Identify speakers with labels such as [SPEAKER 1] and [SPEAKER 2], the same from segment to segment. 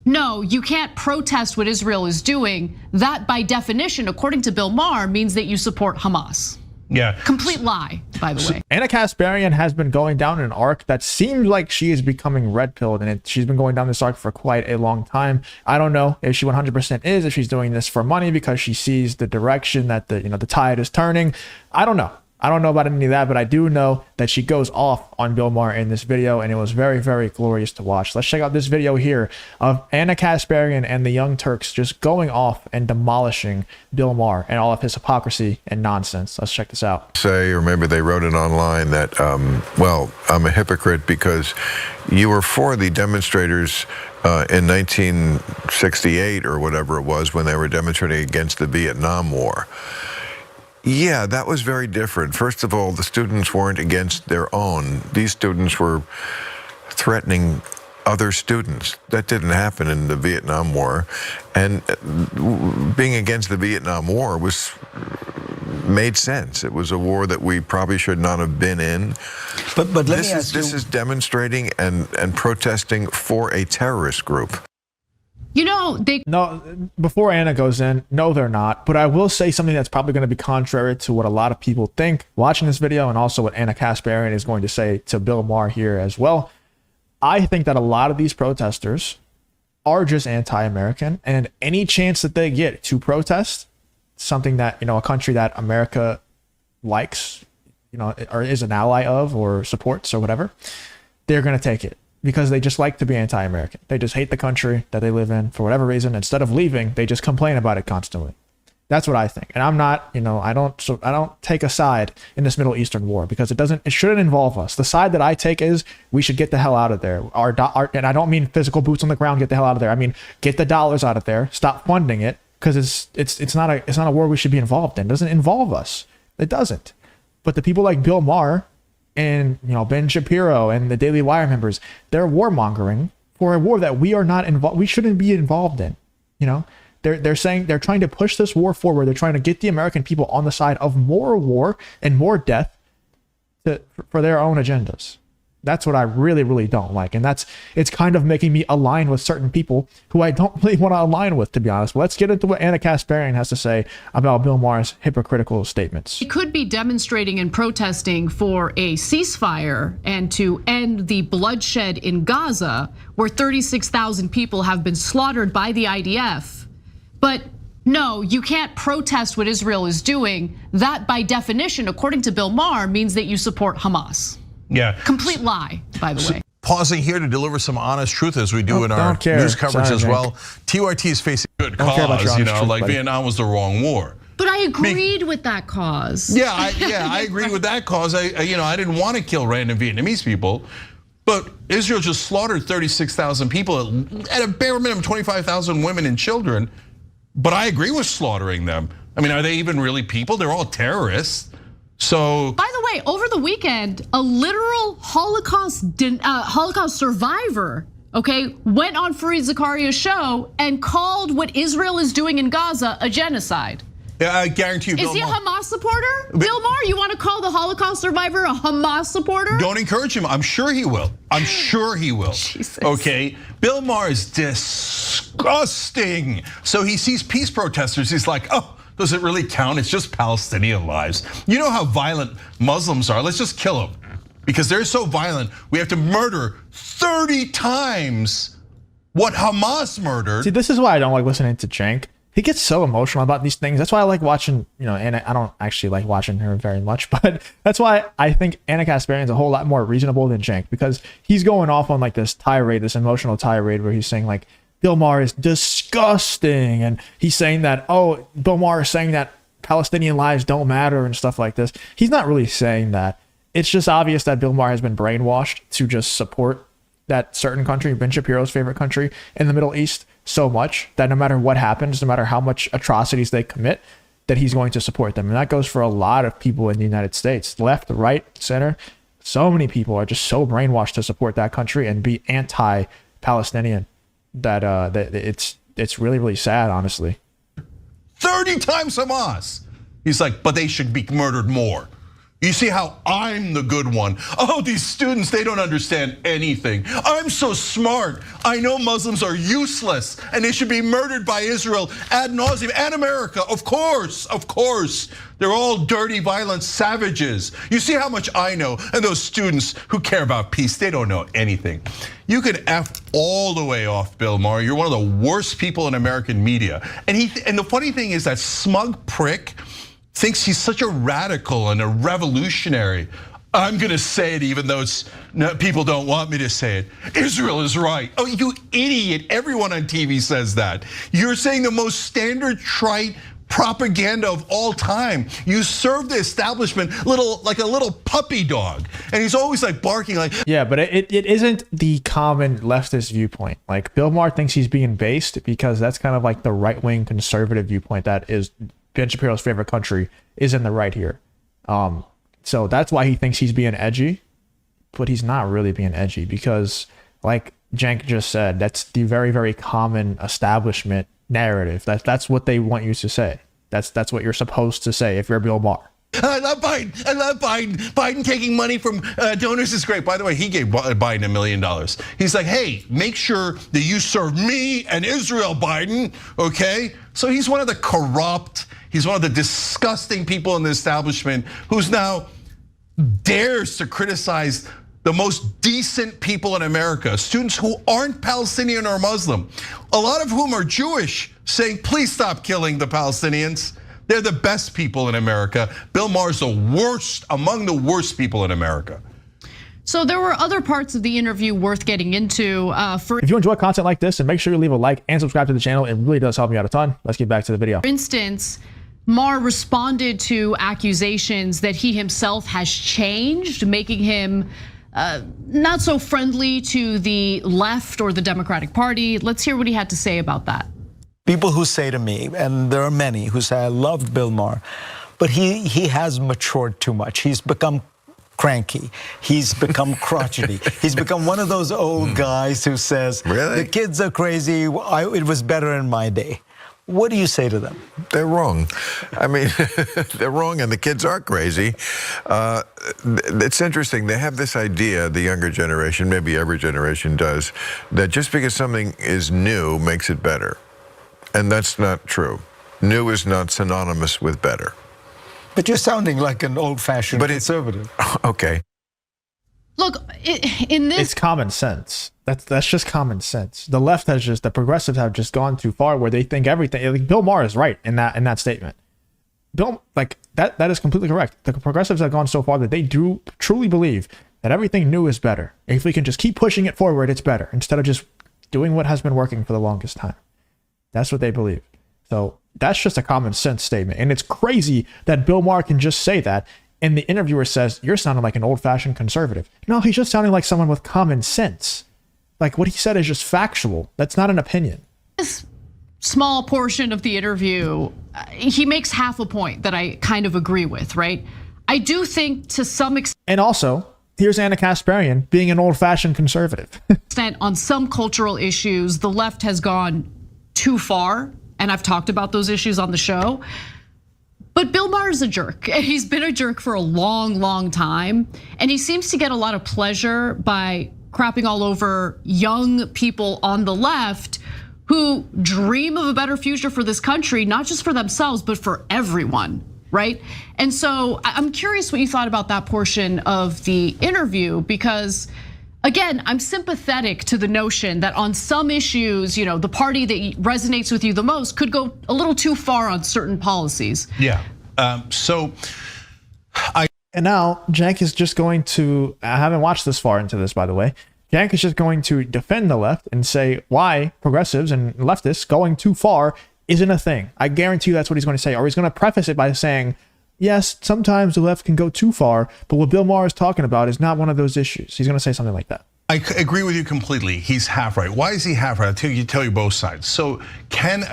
[SPEAKER 1] no, you can't protest what Israel is doing. That by definition, according to Bill Maher, means that you support Hamas.
[SPEAKER 2] Yeah.
[SPEAKER 1] Complete lie, by the way.
[SPEAKER 3] Ana Kasparian has been going down an arc that seems like she is becoming red-pilled, and she's been going down this arc for quite a long time. I don't know if she 100% is, if she's doing this for money because she sees the direction that the tide is turning. I don't know. I don't know about any of that, but I do know that she goes off on Bill Maher in this video, and it was very, very glorious to watch. Let's check out this video here of Ana Kasparian and the Young Turks just going off and demolishing Bill Maher and all of his hypocrisy and nonsense. Let's check this out.
[SPEAKER 4] Say, or maybe they wrote it online, that, well, I'm a hypocrite because you were for the demonstrators in 1968 or whatever it was when they were demonstrating against the Vietnam War. Yeah, that was very different. First of all, the students weren't against their own. These students were threatening other students. That didn't happen in the Vietnam War. And being against the Vietnam War made sense. It was a war that we probably should not have been in.
[SPEAKER 5] But let me ask you,
[SPEAKER 4] this is demonstrating and protesting for a terrorist group.
[SPEAKER 1] You know,
[SPEAKER 3] No, before Ana goes in, no, they're not. But I will say something that's probably going to be contrary to what a lot of people think watching this video, and also what Ana Kasparian is going to say to Bill Maher here as well. I think that a lot of these protesters are just anti-American, and any chance that they get to protest something that, a country that America likes, or is an ally of or supports or whatever, they're going to take it. Because they just like to be anti-American. They just hate the country that they live in for whatever reason. Instead of leaving, they just complain about it constantly. That's what I think. And I'm not, I don't take a side in this Middle Eastern war because it shouldn't involve us. The side that I take is we should get the hell out of there. And I don't mean physical boots on the ground, get the hell out of there. I mean, get the dollars out of there, stop funding it, because it's not a war we should be involved in. It doesn't involve us. It doesn't. But the people like Bill Maher and Ben Shapiro and the Daily Wire members, they're warmongering for a war that we are not involved. We shouldn't be involved in. They're saying they're trying to push this war forward. They're trying to get the American people on the side of more war and more death for their own agendas. That's what I really, really don't like. And it's kind of making me align with certain people who I don't really want to align with, to be honest. But let's get into what Ana Kasparian has to say about Bill Maher's hypocritical statements.
[SPEAKER 1] he could be demonstrating and protesting for a ceasefire and to end the bloodshed in Gaza, where 36,000 people have been slaughtered by the IDF. But no, you can't protest what Israel is doing. That by definition, according to Bill Maher, means that you support Hamas.
[SPEAKER 2] Yeah.
[SPEAKER 1] Complete lie, by the way.
[SPEAKER 5] pausing here to deliver some honest truth as we do in our news coverage as well. TYT is facing good cause, like Vietnam was the wrong war.
[SPEAKER 1] But I agreed with that cause.
[SPEAKER 5] Yeah, I agreed with that cause. I didn't want to kill random Vietnamese people, but Israel just slaughtered 36,000 people, at a bare minimum 25,000 women and children. But I agree with slaughtering them. I mean, are they even really people? They're all terrorists. So,
[SPEAKER 1] by the way, over the weekend, a literal Holocaust survivor, went on Fareed Zakaria's show and called what Israel is doing in Gaza a genocide.
[SPEAKER 5] Yeah, I guarantee you.
[SPEAKER 1] Is he a Hamas supporter? Bill Maher, you want to call the Holocaust survivor a Hamas supporter?
[SPEAKER 5] Don't encourage him. I'm sure he will. I'm sure he will.
[SPEAKER 1] Jesus.
[SPEAKER 5] Okay, Bill Maher is disgusting. So he sees peace protesters. He's like, oh, does it really count? It's just Palestinian lives. You know how violent Muslims are. Let's just kill them because they're so violent. We have to murder 30 times what Hamas murdered.
[SPEAKER 3] See, this is why I don't like listening to Cenk. He gets so emotional about these things. That's why I like watching, and I don't actually like watching her very much, but that's why I think Ana Kasparian is a whole lot more reasonable than Cenk, because he's going off on like this tirade, this emotional tirade where he's saying like, Bill Maher is disgusting. And he's saying that, oh, Bill Maher is saying that Palestinian lives don't matter and stuff like this. He's not really saying that. It's just obvious that Bill Maher has been brainwashed to just support that certain country, Ben Shapiro's favorite country in the Middle East, so much that no matter what happens, no matter how much atrocities they commit, that he's going to support them. And that goes for a lot of people in the United States, left, right, center. So many people are just so brainwashed to support that country and be anti-Palestinian that it's really, really sad, honestly.
[SPEAKER 5] 30 times Hamas. He's like, but they should be murdered more. You see how I'm the good one. Oh, these students, they don't understand anything. I'm so smart. I know Muslims are useless and they should be murdered by Israel ad nauseum and America. Of course. They're all dirty, violent savages. You see how much I know, and those students who care about peace, they don't know anything. You could F all the way off Bill Maher. You're one of the worst people in American media. And the funny thing is that smug prick thinks he's such a radical and a revolutionary. I'm gonna say it even though people don't want me to say it. Israel is right. Oh, you idiot. Everyone on TV says that. You're saying the most standard trite propaganda of all time. You serve the establishment like a little puppy dog. And he's always like barking like.
[SPEAKER 3] Yeah, but it isn't the common leftist viewpoint. Like Bill Maher thinks he's being based because that's kind of like the right-wing conservative viewpoint that is Ben Shapiro's favorite country is in the right here. So that's why he thinks he's being edgy, but he's not really being edgy because like Cenk just said, that's the very, very common establishment narrative. That's what they want you to say. That's what you're supposed to say if you're Bill Maher.
[SPEAKER 5] I love Biden. I love Biden. Biden taking money from donors is great. By the way, he gave Biden $1 million. He's like, hey, make sure that you serve me and Israel, Biden, okay? So he's one of the corrupt, he's one of the disgusting people in the establishment who's now dares to criticize the most decent people in America, students who aren't Palestinian or Muslim, a lot of whom are Jewish, saying, please stop killing the Palestinians. They're the best people in America. Bill Maher's the worst, among the worst people in America.
[SPEAKER 1] So there were other parts of the interview worth getting into.
[SPEAKER 3] If you enjoy content like this, then make sure you leave a like and subscribe to the channel. It really does help me out a ton. Let's get back to the video.
[SPEAKER 1] For instance, Maher responded to accusations that he himself has changed, making him not so friendly to the left or the Democratic Party. Let's hear what he had to say about that.
[SPEAKER 2] People who say to me, and there are many who say, I loved Bill Maher, but he has matured too much. He's become cranky. He's become crotchety. He's become one of those old guys who says,
[SPEAKER 4] really?
[SPEAKER 2] The kids are crazy. It was better in my day. What do you say to them?
[SPEAKER 4] They're wrong. I mean, they're wrong and the kids are crazy. It's interesting. They have this idea, the younger generation, maybe every generation does, that just because something is new makes it better. And that's not true. New is not synonymous with better.
[SPEAKER 2] But you're sounding like an old-fashioned conservative.
[SPEAKER 4] Okay.
[SPEAKER 1] Look, in this,
[SPEAKER 3] it's common sense. That's just common sense. The left has the progressives have just gone too far where they think everything. Like Bill Maher is right in that statement. Bill, like that is completely correct. The progressives have gone so far that they do truly believe that everything new is better. If we can just keep pushing it forward, it's better instead of just doing what has been working for the longest time. That's what they believe. So that's just a common sense statement. And it's crazy that Bill Maher can just say that. And the interviewer says, you're sounding like an old-fashioned conservative. No, he's just sounding like someone with common sense. Like what he said is just factual. That's not an opinion.
[SPEAKER 1] This small portion of the interview, he makes half a point that I kind of agree with, right? I do think to some extent.
[SPEAKER 3] And also, here's Ana Kasparian being an old-fashioned conservative.
[SPEAKER 1] On some cultural issues, the left has gone too far. And I've talked about those issues on the show. But Bill Maher is a jerk. He's been a jerk for a long, long time. And he seems to get a lot of pleasure by crapping all over young people on the left who dream of a better future for this country, not just for themselves, but for everyone, right? And so I'm curious what you thought about that portion of the interview, because again, I'm sympathetic to the notion that on some issues, the party that resonates with you the most could go a little too far on certain policies.
[SPEAKER 5] Yeah,
[SPEAKER 3] And now Cenk is just going to, I haven't watched this far into this, by the way. Cenk is just going to defend the left and say why progressives and leftists going too far isn't a thing. I guarantee you that's what he's going to say. Or he's going to preface it by saying, yes, sometimes the left can go too far, but what Bill Maher is talking about is not one of those issues. He's going to say something like that.
[SPEAKER 5] I agree with you completely. He's half right. Why is he half right? I'll tell you both sides. So can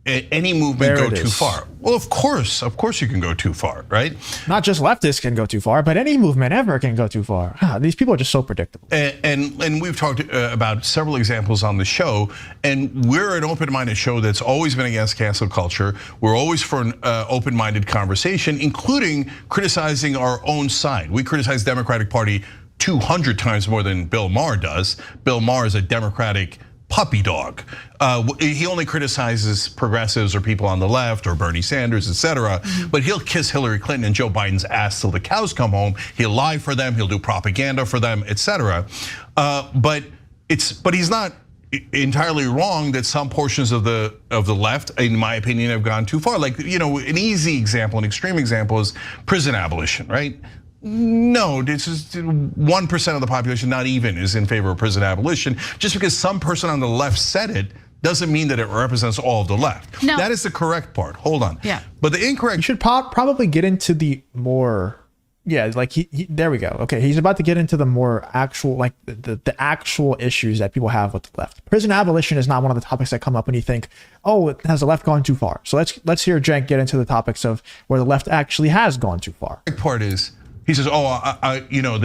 [SPEAKER 5] any movement
[SPEAKER 3] There
[SPEAKER 5] go
[SPEAKER 3] it
[SPEAKER 5] too
[SPEAKER 3] is.
[SPEAKER 5] far? Well, of course you can go too far, right?
[SPEAKER 3] Not just leftists can go too far, but any movement ever can go too far. These people are just so predictable.
[SPEAKER 5] And we've talked about several examples on the show, and we're an open-minded show that's always been against cancel culture. We're always for an open-minded conversation, including criticizing our own side. We criticize the Democratic Party 200 times more than Bill Maher does. Bill Maher is a Democratic puppy dog. He only criticizes progressives or people on the left or Bernie Sanders, etc. But he'll kiss Hillary Clinton and Joe Biden's ass till the cows come home. He'll lie for them. He'll do propaganda for them, etc. But he's not entirely wrong that some portions of the left, in my opinion, have gone too far. Like, an easy example, an extreme example is prison abolition, right? No, this is 1% of the population, not even, is in favor of prison abolition. Just because some person on the left said it doesn't mean that it represents all of the left.
[SPEAKER 1] No.
[SPEAKER 5] That is the correct part. Hold on.
[SPEAKER 1] Yeah.
[SPEAKER 5] But the incorrect.
[SPEAKER 3] You should probably get into the more, like there we go. Okay, he's about to get into the more actual, like the actual issues that people have with the left. Prison abolition is not one of the topics that come up when you think, oh, has the left gone too far? So let's hear Cenk get into the topics of where the left actually has gone too far.
[SPEAKER 5] The part is, he says, oh,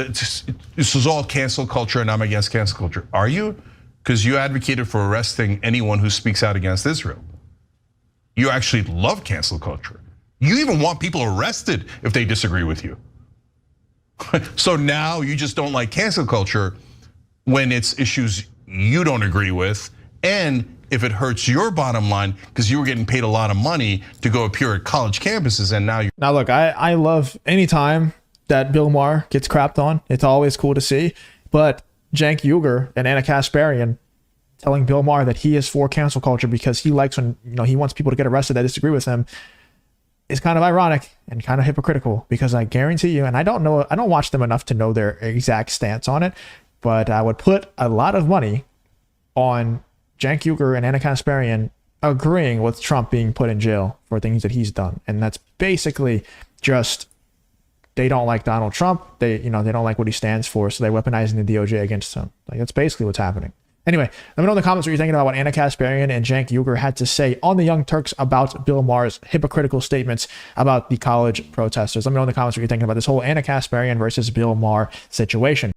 [SPEAKER 5] this is all cancel culture and I'm against cancel culture. Are you? Because you advocated for arresting anyone who speaks out against Israel. You actually love cancel culture. You even want people arrested if they disagree with you. So now you just don't like cancel culture when it's issues you don't agree with, and if it hurts your bottom line because you were getting paid a lot of money to go appear at college campuses, and now you're.
[SPEAKER 3] Now look, I love any time that Bill Maher gets crapped on. It's always cool to see. But Cenk Uygur and Ana Kasparian telling Bill Maher that he is for cancel culture because he likes when he wants people to get arrested that disagree with him is kind of ironic and kind of hypocritical, because I guarantee you, and I don't watch them enough to know their exact stance on it, but I would put a lot of money on Cenk Uygur and Ana Kasparian agreeing with Trump being put in jail for things that he's done. And that's basically just, they don't like Donald Trump. They don't like what he stands for, so they're weaponizing the DOJ against him. Like, that's basically what's happening. Anyway, let me know in the comments what you're thinking about what Ana Kasparian and Cenk Uygur had to say on the Young Turks about Bill Maher's hypocritical statements about the college protesters. Let me know in the comments what you're thinking about this whole Ana Kasparian versus Bill Maher situation.